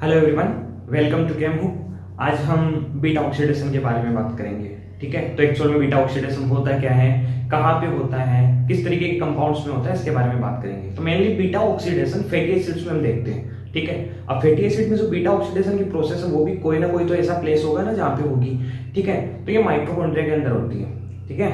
Hello everyone, welcome to केम हूँ। आज हम बीटा ऑक्सीडेशन के बारे में बात करेंगे। ठीक है, तो एक्चुअल में बीटा ऑक्सीडेशन होता क्या है, कहाँ पे होता है, किस तरीके के कंपाउंड्स में होता है, इसके बारे में बात करेंगे। तो mainly beta oxidation fatty acids में हम देखते हैं। ठीक है, अब फैटी एसिड में जो बीटा ऑक्सीडेशन की प्रोसेस है वो भी कोई ना कोई तो ऐसा प्लेस होगा ना जहाँ पे होगी। ठीक है, तो ये माइटोकॉन्ड्रिया के अंदर होती है। ठीक है,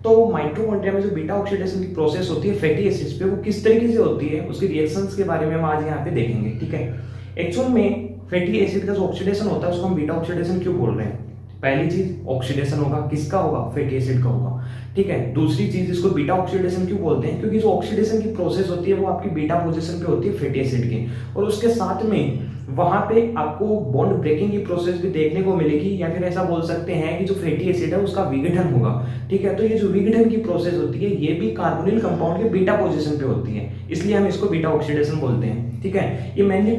तो माइटोकॉन्ड्रिया में जो बीटा ऑक्सीडेशन की प्रोसेस होती है फैटी एसिड्स पे, वो किस तरीके से होती है, उसके रिएक्शंस के बारे में हम आज यहाँ पे देखेंगे। ठीक है, एक्चुअल में फैटी एसिड का जो ऑक्सीडेशन होता है उसको हम बीटा ऑक्सीडेशन क्यों बोल रहे हैं। पहली चीज, ऑक्सीडेशन होगा, किसका होगा, फैटी एसिड का होगा। ठीक है, दूसरी चीज, इसको बीटा ऑक्सीडेशन क्यों बोलते हैं, क्योंकि जो ऑक्सीडेशन की प्रोसेस होती है वो आपकी बीटा पोजीशन पे होती है फैटी एसिड की, और उसके साथ में वहां पे आपको बॉन्ड ब्रेकिंग की प्रोसेस भी देखने को मिलेगी, या फिर ऐसा बोल सकते हैं कि जो फैटी एसिड है उसका विघटन होगा। ठीक है, तो ये जो विघटन की प्रोसेस होती है ये भी कार्बोनिल कंपाउंड के बीटा पोजीशन पे होती है, इसलिए हम इसको बीटा ऑक्सीडेशन बोलते हैं। ठीक है, ये मेनली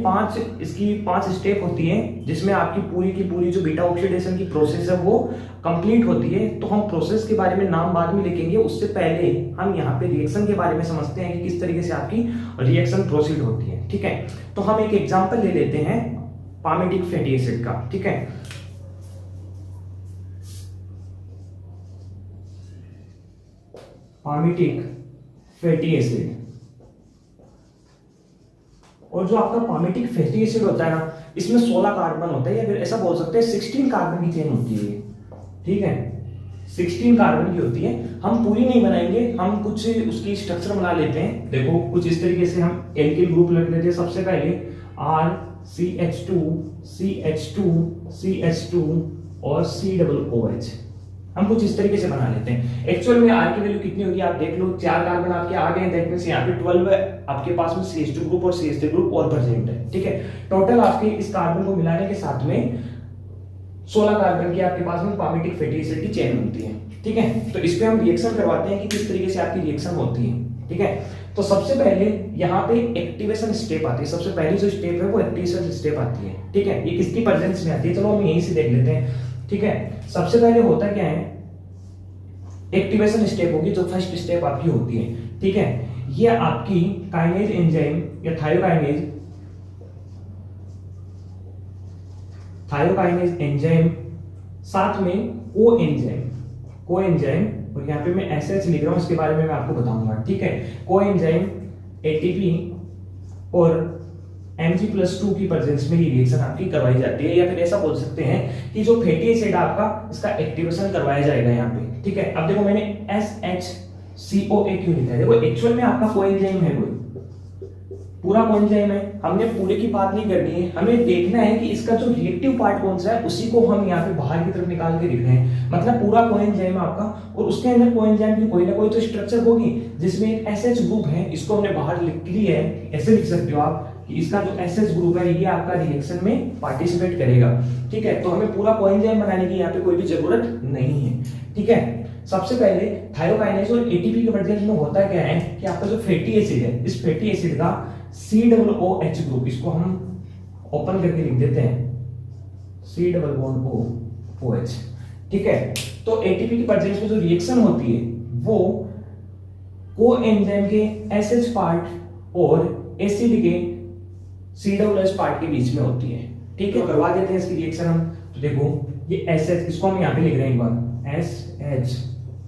इसकी पांच स्टेप होती है जिसमें आपकी पूरी की पूरी जो बीटा ऑक्सीडेशन की प्रोसेस है वो कंप्लीट होती है। तो हम प्रोसेस के बारे में नाम बाद में लिखेंगे, उससे पहले हम यहाँ पे रिएक्शन के बारे में समझते हैं कि किस तरीके से आपकी रिएक्शन प्रोसीड होती है। ठीक है, तो हम एक एग्जांपल ले लेते हैं पामेटिक फैटी एसिड का। ठीक है, पामेटिक फैटी एसिड, और जो आपका पामेटिक फैटी एसिड होता है ना, इसमें 16 कार्बन होता है, या फिर ऐसा बोल सकते हैं 16 कार्बन की चेन होती है। ठीक है, 16 कार्बन की होती है। हम पूरी नहीं बनाएंगे, हम कुछ उसकी स्ट्रक्चर बना लेते हैं। देखो कुछ इस तरीके से हम एल्किल ग्रुप लिख लेते हैं। सबसे पहले RCH2 CH2 CH2 और COOH, हम कुछ इस तरीके से बना लेते हैं। एक्चुअल में R की वैल्यू कितनी होगी आप देख लो, 4 कार्बन आपके आ गए, दैट मींस यहाँ पे 12 आपके पास में CH2 ग्रुप और CH3 ग्रुप और प्रेजेंट है। ठीक है, टोटल आपके इस कार्बन को मिलाने के साथ में 16 कार्बन की आपके पास में पामेटिक फैटी एसिड की चेन बनती है। ठीक है, तो इस पे हम रिएक्शन करवाते हैं कि किस तरीके से आपकी रिएक्शन होती है। ठीक है, तो सबसे पहले यहाँ पे एक्टिवेशन स्टेप आती है। सबसे पहली जो स्टेप है वो एक्टिवेशन स्टेप आती है। ठीक है, ये किसकी प्रेजेंस में आती है, चलो हम यहीं से देख लेते हैं। ठीक है, सबसे पहले होता क्या है, एक्टिवेशन स्टेप होगी, जो फर्स्ट स्टेप आपकी होती है। ठीक है, ये आपकी काइनेज एंजाइम या थायोकाइनेज एंजाइम, साथ में को एंजाइम, और यहाँ पे मैं एसएच लिख रहा हूं, इसके बारे में मैं आपको बताऊंगा। ठीक है, को एंजाइम एटीपी और Mg+2 की प्रेजेंस में ये रिएक्शन आपकी करवाई जाती है, या फिर ऐसा बोल सकते हैं कि जो फैटी एसिड आपका इसका एक्टिवेशन करवाया जाएगा यहाँ पे। ठीक है, अब देखो मैंने SHCOA क्यों लिखा है, देखो एक्चुअल में आपका कोएंजाइम है, कोई पूरा कोएंजाइम है। हमने पूरे की बात नहीं करनी है, हमें देखना है कि इसका जो रिएक्टिव पार्ट कौन सा है उसी को हम यहाँ पे बाहर की तरफ निकाल के लिख रहे हैं। मतलब पूरा कोएंजाइम आपका, और उसके अंदर कोएंजाइम की कोई ना कोई तो स्ट्रक्चर होगी जिसमें एक SH ग्रुप है, इसको हमने बाहर लिख लिया है। ऐसे लिख सकते हो आप कि इसका जो SH ग्रुप है ये आपका रिएक्शन में पार्टिसिपेट करेगा। ठीक है, तो हमें पूरा कोएंजाइम बनाने की यहाँ पे कोई भी जरूरत नहीं है। ठीक है, सबसे पहले थायोकाइनेज और एटीपी के प्रेजेंस में होता क्या है कि आपका जो फैटी एसिड है, इस फैटी एसिड का COOH ग्रुप, इसको हम ओपन करके लिख देते हैं COOH। ठीक है, तो एटीपी की प्रेजेंस में जो रिएक्शन होती है वो कोएंजाइम के SH पार्ट और एसिड के COOH पार्ट के बीच में होती है। ठीक है, करवा देते हैं इसकी रिएक्शन हम। तो देखो ये SH, इसको हम यहाँ पे लिख रहे हैं एक बार SH,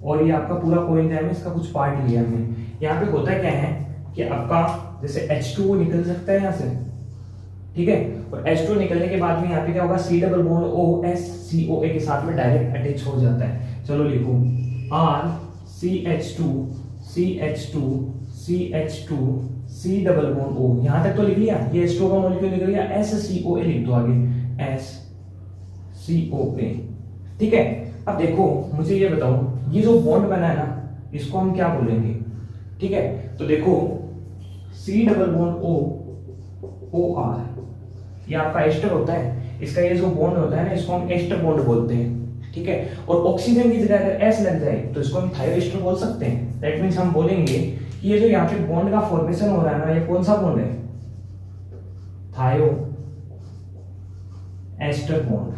और ये आपका पूरा कोएंजाइम है, इसका कुछ पार्ट लिया हमने। यहाँ पे होता क्या है कि आपका जैसे H2O निकल सकता है यहाँ से। ठीक है, और H2O निकलने के बाद में यहाँ पे क्या होगा, C+OH COA के साथ में डायरेक्ट अटैच हो जाता है। चलो लिखो RCH2 CH2 CH2 C+O, यहाँ तक तो लिख लिया। ये H2O का मॉलिक्यूल लिख लिया, SCOA लिख दो आगे, SCOA। ठीक है, अब देखो मुझे ये बताओ, ये जो बॉन्ड बना है ना इसको हम क्या बोलेंगे। ठीक है, तो देखो C+OR, ये आपका एस्टर होता है, इसका ये जो बॉन्ड होता है ना इसको हम एस्टर बॉन्ड बोलते हैं। ठीक है, और ऑक्सीजन की जगह अगर S लग जाए तो इसको हम थायो एस्टर बोल सकते हैं। दैट मींस हम बोलेंगे कि ये जो यहाँ पे बॉन्ड का फॉर्मेशन हो रहा है ना, ये कौन सा बॉन्ड है, थायो एस्टर बॉन्ड,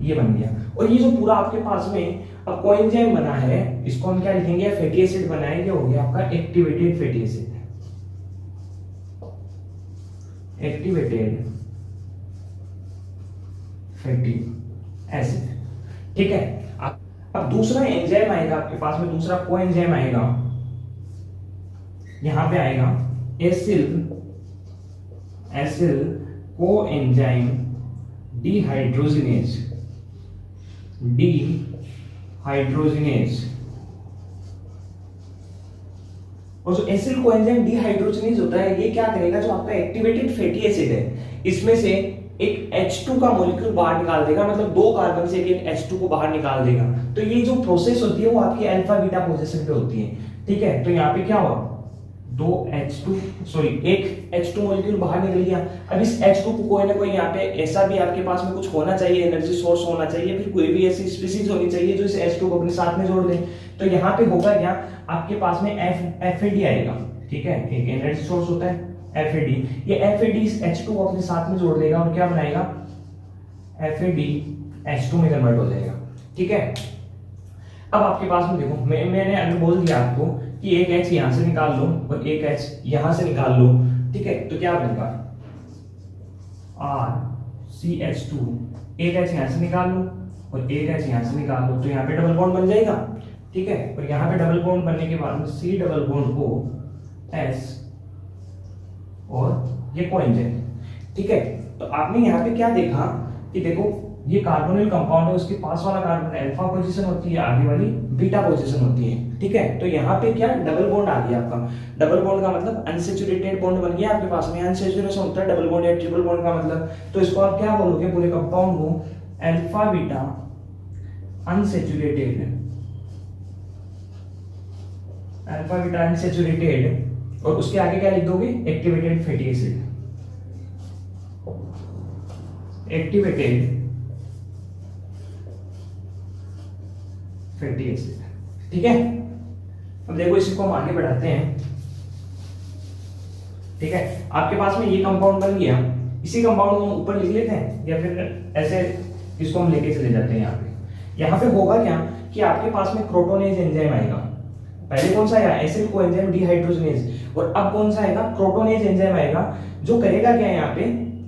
ये बन गया। और ये जो पूरा आपके पास में अब कोएंजाइम बना है, इसको हम क्या लिखेंगे, फैटी एसिड बनाएंगे, हो गया आपका activated fatty acid. Activated fatty acid. ठीक है, अब दूसरा एंजाइम आएगा आपके पास में, दूसरा को एंजाइम आएगा, यहां पे आएगा एसिल को एंजाइम डिहाइड्रोजिनेज। और जो एसिल कोएंजाइम डिहाइड्रोजिनेज होता है, ये क्या करेगा, जो आपका एक्टिवेटेड फैटी एसिड है इसमें से एक H2 का मॉलिक्यूल बाहर निकाल देगा, मतलब 2 कार्बन से एक H2 को बाहर निकाल देगा। तो ये जो प्रोसेस होती है वो आपकी अल्फा बीटा पोजीशन पे होती है। ठीक है, तो यहाँ पे क्या हुआ, एक H2 मॉलिक्यूल बाहर निकल गया। अब इस H2 को कोई ना कोई यहाँ पे ऐसा भी आपके पास में कुछ होना चाहिए, एनर्जी सोर्स होना चाहिए, फिर कोई भी ऐसी स्पीसीज होनी चाहिए जो इस H2 को अपने साथ में जोड़ दे। तो यहाँ पे होगा क्या, आपके पास में FAD आएगा। ठीक है, एक एनर्जी सोर्स होता है FAD, ये FAD इस H2 को अपने साथ में जोड़ देगा और क्या बनाएगा, FAD H2 में कन्वर्ट हो जाएगा। ठीक है, अब आपके पास में देखो, मैंने अगर बोल दिया आपको कि एक H यहां से निकाल लो और एक H यहां से निकाल लो। ठीक है, तो क्या बनेगा, RCH2, एक H यहां से निकाल लो और एक H यहां से निकाल लो, तो यहाँ पे डबल बॉन्ड बन जाएगा। ठीक है, और यहाँ पे डबल बॉन्ड बनने के बाद में C double bond O S और ये कोएंजाइम। ठीक है, तो आपने यहाँ पे क्या देखा कि देखो ये कार्बोनिल कंपाउंड है, उसके पास वाला कार्बन अल्फा पोजीशन होती है, आगे वाली बीटा पोजीशन होती है। ठीक है, तो यहाँ पे क्या डबल बॉन्ड आ गया आपका। डबल बॉन्ड का मतलब अनसैचुरेटेड बॉन्ड बन गया आपके पास में। अनसैचुरेशन होता है डबल बॉन्ड या ट्रिपल बॉन्ड का मतलब, तो इसको आप क्या बोलोगे, पूरे कंपाउंड को अल्फा बीटा अनसैचुरेटेड, और उसके आगे क्या लिख दोगे, activated fatty acid, activated fatty acid. ठीक है, अब देखो इसको हम आगे बढ़ाते हैं। ठीक है, आपके पास में ये कंपाउंड बन गया, इसी कंपाउंड को हम ऊपर लिख लेते हैं या फिर ऐसे इसको हम लेके चले जाते हैं। यहाँ पे होगा क्या कि आपके पास में क्रोटोनेज एंजाइम आएगा। पहले कौन सा आया, एसिल कोएंजाइम डिहाइड्रोजिनेज, और अब कौन सा आएगा, क्रोटोनेज एंजाइम आएगा, जो करेगा क्या यहाँ पे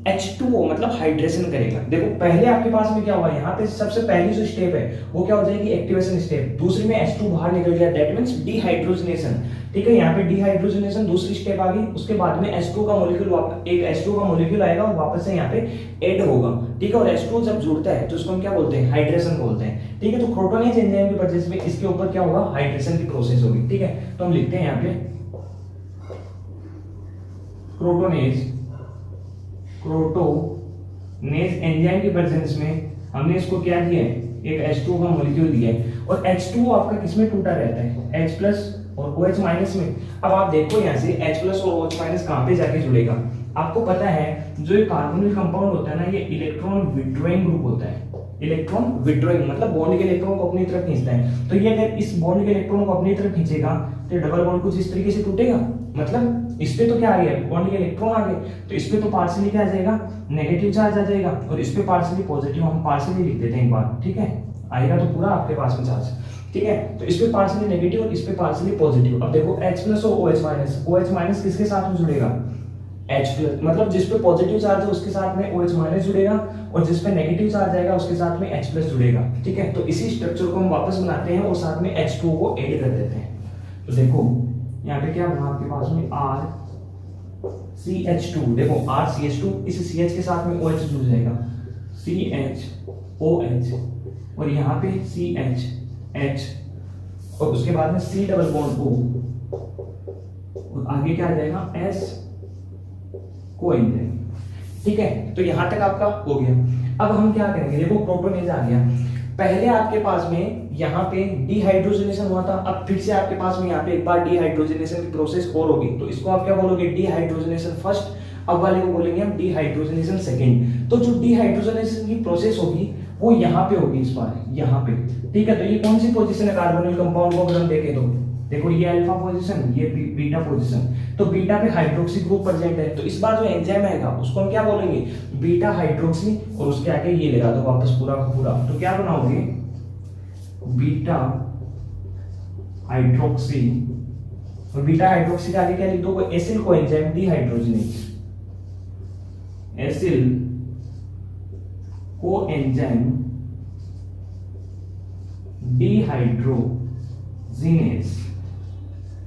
H2O मतलब हाइड्रेशन करेगा। देखो पहले आपके पास में क्या हुआ, यहाँ पे सबसे पहली जो स्टेप है वो क्या हो जाएगी, एक्टिवेशन स्टेप। दूसरी में H2 बाहर निकल गया, दैट मींस डिहाइड्रोजनेशन। ठीक है, यहाँ पे डिहाइड्रोजनेशन दूसरी स्टेप आ गई। उसके बाद में H2 का मॉलिक्यूल, एक H2 का मॉलिक्यूल आएगा और वापस से यहाँ पे ऐड होगा। ठीक है, और H2 जब जुड़ता है तो उसको हम क्या बोलते हैं, हाइड्रेशन बोलते हैं। ठीक है, तो क्रोटोनेज एंजाइम की वजह से इसके ऊपर क्या होगा, हाइड्रेशन की प्रोसेस होगी। ठीक है, तो हम लिखते हैं यहाँ पे क्रोटोनेज एंजाइम की प्रेजेंस में हमने इसको क्या दिया है, एक H2 का मॉलिक्यूल दिया है, और H2 आपका किसमें टूटा रहता है, H प्लस और OH माइनस में। अब आप देखो यहाँ से H प्लस और OH माइनस कहाँ पे जाके जुड़ेगा, आपको पता है जो ये कार्बोनिल कंपाउंड होता है ना, ये इलेक्ट्रॉन विड्रॉइंग ग्रुप होता है। इलेक्ट्रॉन विड्रॉइंग मतलब बॉन्ड के इलेक्ट्रॉन को अपनी तरफ खींचता है। तो ये अगर इस बॉन्ड के इलेक्ट्रॉन को अपनी तरफ खींचेगा तो डबल बॉन्ड कुछ इस तरीके से टूटेगा, मतलब इस पे तो क्या आ गया, बॉन्ड के इलेक्ट्रॉन आ गए, तो इस पे तो पार्शियली क्या आ जाएगा, नेगेटिव चार्ज आ जाएगा, और इस पे पार्शियली पॉजिटिव, हम पार्शियली लिख देते हैं एक बार। ठीक है, आएगा तो पूरा आपके पास में चार्ज। ठीक है, तो इस पे पार्शियली नेगेटिव और इस पे पार्शियली पॉजिटिव। अब देखो H प्लस और OH माइनस, OH माइनस किसके साथ में जुड़ेगा, H प्लस, मतलब जिस पे पॉजिटिव चार्ज है उसके साथ में OH माइनस जुड़ेगा, और जिस पे नेगेटिव चार्ज आएगा उसके साथ में H प्लस जुड़ेगा। ठीक है, तो इसी स्ट्रक्चर को हम वापस बनाते हैं और साथ में H2 को ऐड कर देते हैं। तो देखो यहाँ पे क्या बना आपके पास में, RCH2, देखो RCH2, इस CH के साथ में OH जुड़ जाएगा, CHOH, और यहाँ पे CHH, और उसके बाद में C डबल बॉन्ड O, और आगे क्या आ जाएगा, S कोएंजाइम। ठीक है, तो यहां तक आपका हो गया। अब हम क्या करेंगे, देखो प्रोटोनेज आ गया, पहले आपके पास में यहाँ पे डिहाइड्रोजनेशन हुआ था, अब फिर से आपके पास में यहाँ पे एक बार डिहाइड्रोजनेशन की प्रोसेस और होगी, तो इसको आप क्या बोलोगे, डिहाइड्रोजनेशन फर्स्ट, अब वाले को बोलेंगे हम डिहाइड्रोजनेशन सेकंड। तो जो डिहाइड्रोजनेशन की प्रोसेस होगी वो यहाँ पे होगी, इस बार यहाँ पे। ठीक है, तो ये कौन सी पोजीशन है कार्बोनिल कंपाउंड को अगर हम देखें तो देखो ये अल्फा पोजीशन, ये बीटा पोजीशन, तो बीटा पे हाइड्रोक्सी ग्रुप प्रेजेंट है, तो इस बार जो एंजाइम आएगा उसको हम क्या बोलेंगे, बीटा हाइड्रोक्सी, और उसके आगे ये लगा दो वापस पूरा का पूरा, तो क्या बनाओगे, बीटा हाइड्रोक्सी, और बीटा हाइड्रोक्सी के आगे क्या लिख दोगे, acyl coenzyme dehydrogenase, acyl coenzyme dehydrogenase.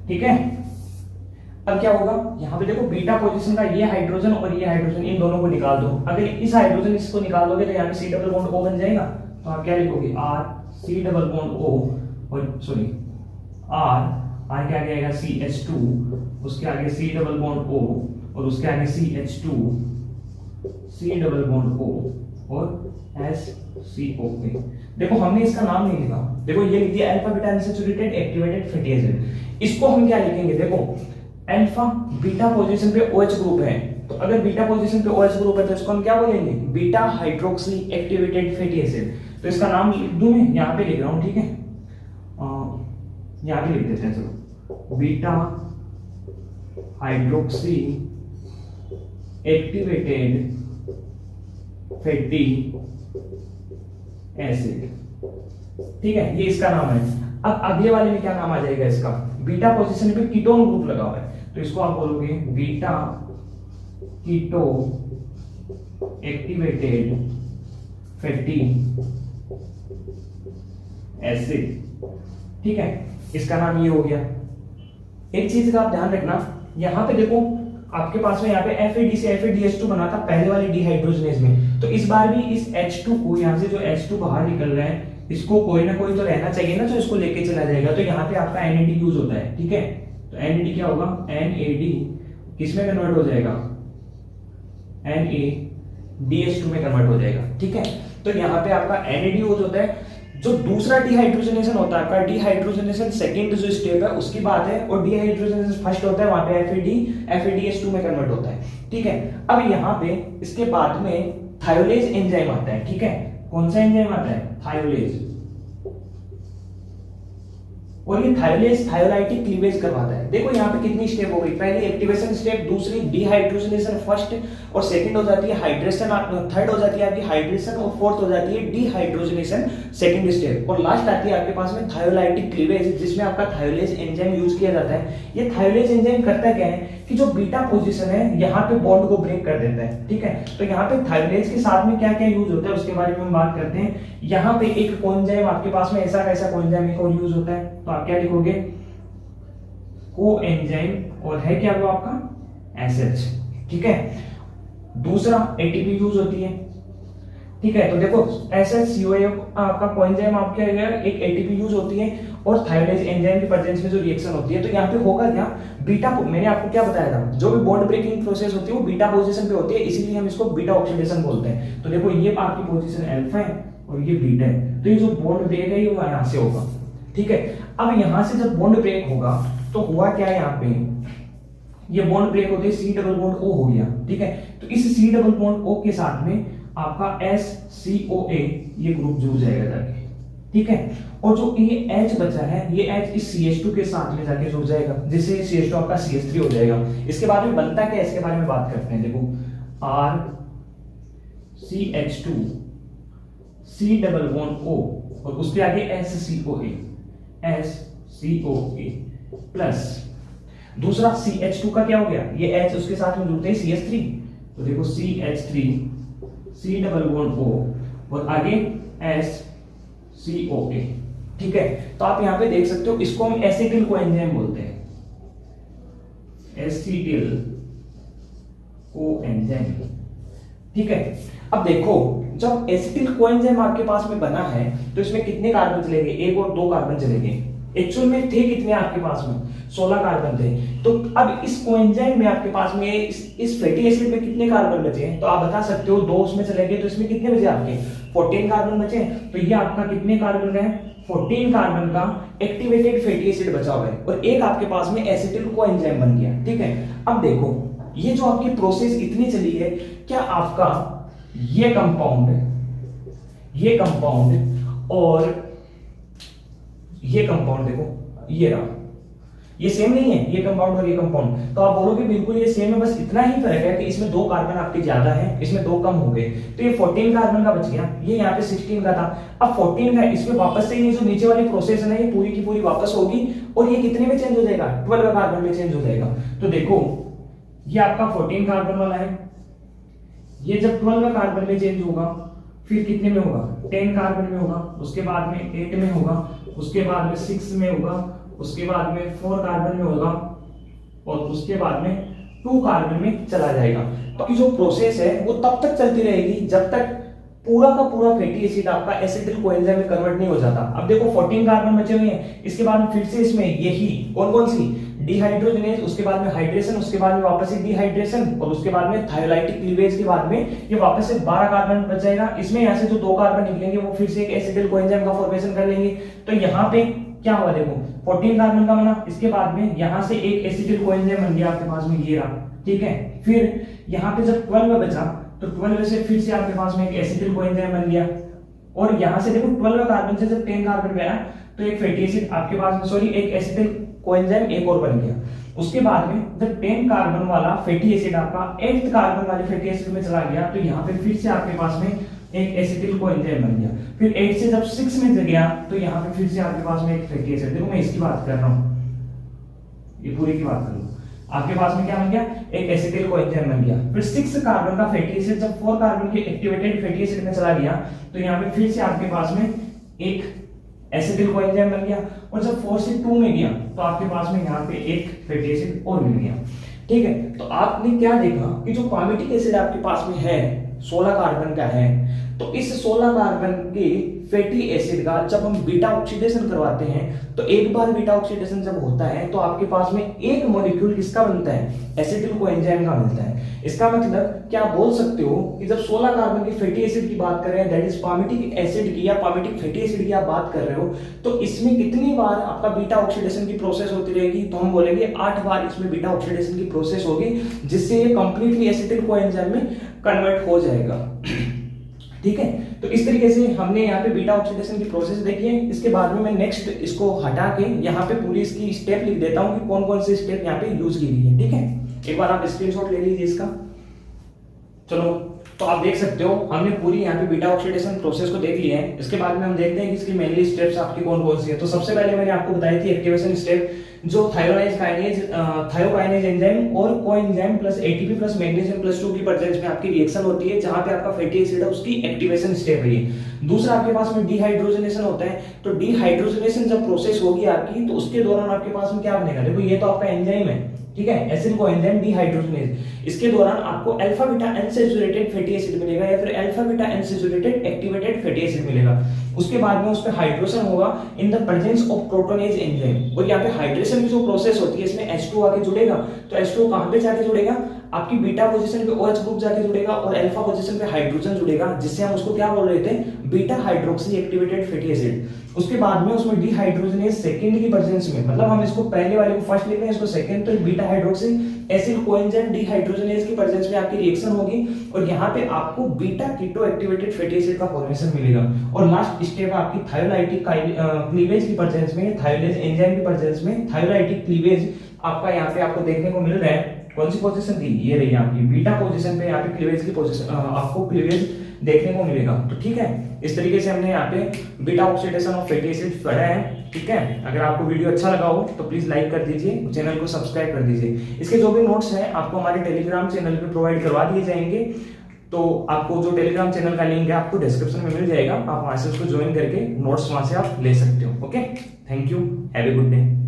ठीक है, अब क्या होगा, यहां पे देखो बीटा पोजीशन का ये हाइड्रोजन और ये हाइड्रोजन, इन दोनों को निकाल दो। अगर इस हाइड्रोजन इसको निकाल दोगे तो यहाँ पे सी डबल बॉन्ड ओ बन जाएगा। तो आप क्या लिखोगे, R C double bond O, और सॉरी आर के आगे आएगा CH2, उसके आगे सी डबल बॉन्ड ओ, और उसके आगे CH2 सी डबल बॉन्ड ओ और SCOA। देखो हमने इसका नाम नहीं लिखा, देखो ये लिख दिया alpha beta unsaturated activated fatty acid. इसको हम क्या लिखेंगे, देखो अल्फा बीटा पोजीशन पे OH ग्रुप है, तो अगर बीटा पोजीशन पे OH ग्रुप है तो इसको हम क्या बोलेंगे, beta hydroxy activated fatty acid. तो इसका नाम लिख दूं मैं, यहाँ पे लिख रहा हूं, ठीक है, यहाँ पे लिख देते हैं, चलो beta hydroxy activated fatty acid. ठीक है, ये इसका नाम है। अब अगले वाले में क्या नाम आ जाएगा इसका, बीटा पोजीशन पे कीटोन ग्रुप लगा हुआ है, तो इसको आप बोलोगे beta keto activated fatty acid. ठीक है, इसका नाम ये हो गया। एक चीज का आप ध्यान रखना, यहां पे देखो आपके पास में यहाँ पे FAD से FADH2 बना था पहले वाले डिहाइड्रोजनेज में, तो इस बार भी इस H2 को, यहाँ से जो H2 बाहर निकल रहा है, इसको कोई ना कोई तो रहना चाहिए ना जो इसको लेके चला जाएगा। तो यहाँ पे आपका NAD यूज होता है। ठीक है, तो NAD क्या होगा, NAD किसमें कन्वर्ट हो जाएगा, NADH2 में कन्वर्ट हो जाएगा। ठीक है, तो यहाँ पे आपका NAD यूज होता है। जो दूसरा डिहाइड्रोजनेशन होता है आपका, डिहाइड्रोजनेशन सेकंड जो स्टेप है उसकी बात है, और डिहाइड्रोजनेशन फर्स्ट होता है, वहां पे FADH2 में कन्वर्ट होता है। ठीक है, अब यहाँ पे इसके बाद में थायोलेज एंजाइम आता है। ठीक है, कौन सा एंजाइम आता है, थायोलेज, और ये थायोलेज थायोलाइटिक क्लीवेज करवाता है। देखो यहाँ पे कितनी स्टेप हो गई, पहली एक्टिवेशन स्टेप, दूसरी डिहाइड्रोजनेशन फर्स्ट और सेकंड हो जाती है हाइड्रेशन, थर्ड हो जाती है आपकी हाइड्रेशन, और फोर्थ हो जाती है डिहाइड्रोजनेशन सेकंड स्टेप, और लास्ट आती है आपके पास में थायोलाइटिक क्लीवेज, जिसमें आपका थायोलेज एंजाइम यूज किया जाता है। ये थायोलेज एंजाइम करता क्या है कि जो बीटा पोजीशन है यहाँ पे बॉन्ड को ब्रेक कर देता है। ठीक है, तो यहाँ पे थायोलेज के साथ में क्या क्या यूज होता है उसके बारे में हम बात करते हैं। यहाँ पे एक कोएंजाइम आपके पास में ऐसा कैसा कोएंजाइम एक और यूज होता है, तो आप क्या लिखोगे, कोएंजाइम, और है क्या वो आपका SH। ठीक है, दूसरा ATP यूज होती है। ठीक है, तो देखो SHCOA आपका कोएंजाइम आपके एक ATP यूज होती है, और थायोलेज एंजाइम की प्रेजेंस में जो रिएक्शन होती है, तो यहाँ पे होगा क्या, बीटा, मैंने आपको क्या बताया था, जो भी बॉन्ड ब्रेकिंग प्रोसेस होती है वो बीटा पोजीशन पे होती है, इसीलिए हम इसको बीटा ऑक्सीडेशन बोलते हैं। तो देखो ये आपकी पोजीशन अल्फा है और ये बीटा है, तो ये जो बॉन्ड ब्रेक है ये यहाँ से होगा। ठीक है, अब यहाँ से जब बॉन्ड ब्रेक होगा तो हुआ क्या है, यहाँ पे ये बॉन्ड ब्रेक होते सी डबल बॉन्ड O हो गया। ठीक है, तो इस सी डबल बॉन्ड O के साथ में आपका SCOA ये ग्रुप जुड़ जाएगा जाके। ठीक है, और जो ये H बचा है, ये H इस CH2 के साथ में जाके जुड़ जाएगा, जिससे CH2 आपका CH3 हो जाएगा। इसके बाद में बनता क्या है, इसके बारे में बात करते हैं। देखो R CH2 C double bond O, और उसके आगे SCOA प्लस दूसरा CH2 का क्या हो गया, ये H उसके साथ में जुड़ते हैं CH3, तो देखो CH3 C double bond O और आगे SCOA। ठीक है, तो आप यहां पे देख सकते हो, इसको हम एसिटिल कोएंजाइम बोलते हैं, एसिटिल कोएंजाइम। ठीक है, अब देखो जब एसिटिल कोएंजाइम आपके पास में बना है तो इसमें कितने कार्बन चलेंगे, एक और दो कार्बन चलेंगे। एक्चुअल में थे कितने आपके पास में, 16 कार्बन थे। तो अब इस कोएंजाइम में आपके पास में इस फैटी एसिड में कितने कार्बन बचे हैं, तो आप बता सकते हो, 2 उसमें चले गए, तो इसमें कितने बचे आपके 14 कार्बन बचे। तो ये आपका कितने कार्बन का है, 14 कार्बन का एक्टिवेटेड फैटी एसिड बचा हुआ है, और एक आपके पास में एसिटिल कोएंजाइम बन गया। ठीक है, अब देखो ये जो आपकी प्रोसेस इतनी चली है, क्या आपका ये कंपाउंड और ये कंपाउंड देखो ये रहा, ये सेम नहीं है, ये कंपाउंड और ये कंपाउंड, तो आप बोलोगे बिल्कुल ये सेम है, बस इतना ही फर्क है कि इसमें 2 कार्बन आपके ज्यादा है, इसमें 2 कम हो गए। तो ये 14 कार्बन का बच गया, ये यहाँ पे 16 का था, अब 14 का इसमें वापस से ये जो नीचे वाली प्रोसेस है ना, ये पूरी की पूरी वापस होगी, और ये कितने में चेंज हो जाएगा, 12 कार्बन में चेंज हो जाएगा। तो देखो ये आपका 14 कार्बन वाला है, ये जब 12 कार्बन में चेंज होगा फिर कितने में होगा, 10 कार्बन में होगा, उसके बाद में 8 में होगा, उसके बाद में 6 में होगा, उसके बाद में 4 कार्बन में होगा, और उसके बाद में 2 कार्बन में चला जाएगा। तो की जो प्रोसेस है वो तब तक चलती रहेगी जब तक पूरा का पूरा फैटी एसिड आपका एसिटिल कोएंजाइम में कन्वर्ट नहीं हो जाता। अब देखो 14 कार्बन बचे हुए हैं, इसके बाद में फिर से इसमें यही कौन कौन सी, डिहाइड्रोजनेज, उसके बाद में हाइड्रेशन, उसके बाद में वापस से डिहाइड्रेशन, और उसके बाद में थायोलाइटिक क्लीवेज के बाद में ये वापस से 12 कार्बन बच जाएगा। इसमें यहाँ से जो 2 कार्बन निकलेंगे वो फिर से एक एसिटिल कोएंजाइम का फॉर्मेशन कर लेंगे। तो यहाँ पे क्या हुआ देखो, 14 कार्बन का बना, इसके बाद में यहाँ से एक एसिटिल कोएंजाइम बन गया आपके पास में, ये रहा, ठीक है। फिर यहाँ पे जब 12 बचा तो 12 से फिर से आपके पास में एक एसिटिल कोएंजाइम बन गया, और यहाँ से देखो 12 कार्बन से जब 10 कार्बन बना तो एक फैटी एसिड आपके पास में, सॉरी, एक एसिटिल कोएंजाइम एक और बन गया। उसके बाद में जब 10 कार्बन वाला फैटी एसिड आपका 8th कार्बन वाले फैटी एसिड में चला गया तो यहाँ पे फिर से आपके पास में एक एसिटिल कोएंजाइम बन गया। फिर 8 से जब 6 में गया तो यहाँ पे फिर से आपके पास में एक फैटी एसिड, देखो मैं इसकी बात कर रहा हूँ, ये पूरी की बात करूँ, आपके पास में क्या बन गया, एक एसिटिल कोएंजाइम बन गया। फिर 6 कार्बन का फैटी एसिड जब 4 कार्बन के एक्टिवेटेड फैटी एसिड में चला गया तो यहाँ पे फिर से आपके पास में एक एसिटिल कोएंजाइम बन गया, और जब 4 से 2 में गया तो आपके पास में यहाँ पे एक फैटी एसिड और मिल गया, ठीक है। तो आपने क्या देखा कि जो पामिटिक एसिड आपके पास में है 16 कार्बन का है, तो इस 16 कार्बन के फैटी एसिड का जब हम बीटा ऑक्सीडेशन करवाते हैं तो एक बार बीटा ऑक्सीडेशन जब होता है तो आपके पास में एक मॉलिक्यूल किसका बनता है, एसिटिल कोएंजाइम का मिलता है। इसका मतलब क्या बोल सकते हो कि जब 16 कार्बन की फैटी एसिड की बात कर रहे हैं, दैट इज पामिटिक एसिड की या पामिटिक फैटी एसिड की आप बात कर रहे हो, तो इसमें कितनी बार आपका बीटा ऑक्सीडेशन की प्रोसेस होती रहेगी, तो हम बोलेंगे 8 बार इसमें बीटा ऑक्सीडेशन की प्रोसेस होगी, जिससे ये कंप्लीटली एसिटिल कोएंजाइम में कन्वर्ट हो जाएगा, ठीक है। तो इस तरीके से हमने यहाँ पे बीटा ऑक्सीडेशन की प्रोसेस देखी है। इसके बाद में मैं नेक्स्ट इसको हटा के यहाँ पे पूरी इसकी स्टेप लिख देता हूँ कि कौन कौन से स्टेप यहाँ पे यूज की गई है, ठीक है। एक बार आप स्क्रीनशॉट ले लीजिए इसका, चलो। तो आप देख सकते हो हमने पूरी यहाँ पे बीटा ऑक्सीडेशन प्रोसेस को देख लिया है। इसके बाद में हम देखते हैं कि इसकी मेनली स्टेप्स आपकी कौन कौन सी है। तो सबसे पहले मैंने आपको बताई थी एक्टिवेशन स्टेप, जो थायोकाइनेज एंजाइम और coenzyme plus ATP plus magnesium plus 2 की प्रेजेंस में आपकी रिएक्शन होती है, जहां पे आपका फैटी एसिड है उसकी एक्टिवेशन स्टेप है ये। दूसरा आपके पास में डिहाइड्रोजनेशन होता है, तो डिहाइड्रोजनेशन जब प्रोसेस होगी आपकी तो उसके दौरान आपके पास में क्या बनेगा, देखो ये तो आपका एंजाइम है, ठीक है, एसिड कोएंजाइम डिहाइड्रोजनेज। इसके दौरान आपको alpha beta unsaturated fatty acid मिलेगा या फिर alpha beta unsaturated activated fatty acid मिलेगा। उसके बाद में उस पे हाइड्रोजन होगा in the presence of protonase enzyme, और यहाँ पे हाइड्रेशन की जो प्रोसेस होती है इसमें H2 आके जुड़ेगा, तो H2 कहां पे जाके जुड़ेगा, आपकी बीटा पोजीशन पे OH ग्रुप जाके जुड़ेगा और अल्फा पोजीशन पे हाइड्रोजन जुड़ेगा, जिससे हम उसको क्या बोल रहे थे, beta hydroxy activated fatty acid. उसके बाद में उसमें डिहाइड्रोजनेज सेकंड की प्रेजेंस में, मतलब हम इसको पहले वाले को फर्स्ट लिख रहे हैं, इसको सेकंड, तो beta hydroxy acid coenzyme dehydrogenase की प्रेजेंस में आपकी रिएक्शन होगी और यहाँ पे आपको beta keto activated fatty acid का फॉर्मेशन मिलेगा। और लास्ट स्टेप आपकी थायोलाइटिक क्लीवेज की प्रेजेंस में, थायोलेज एंजाइम की प्रेजेंस में थायोलाइटिक क्लीवेज आपका यहाँ पे आपको देखने को मिल रहा है। कौन सी पोजीशन थी, ये रही आपकी बीटा पोजीशन पे, यहाँ पे क्लीवेज की पोजीशन आपको क्लीवेज देखने को मिलेगा। तो ठीक है, इस तरीके से हमने यहाँ पे beta oxidation of fatty acid पढ़ा है, ठीक है। अगर आपको वीडियो अच्छा लगा हो तो प्लीज लाइक कर दीजिए, चैनल को सब्सक्राइब कर दीजिए। इसके जो भी नोट्स हैं आपको हमारे टेलीग्राम चैनल पे प्रोवाइड करवा दिए जाएंगे, तो आपको जो टेलीग्राम चैनल का लिंक है आपको डिस्क्रिप्शन में मिल जाएगा, आप वहां से उसको ज्वाइन करके नोट्स वहां से आप ले सकते हो। Okay, thank you, have a good day.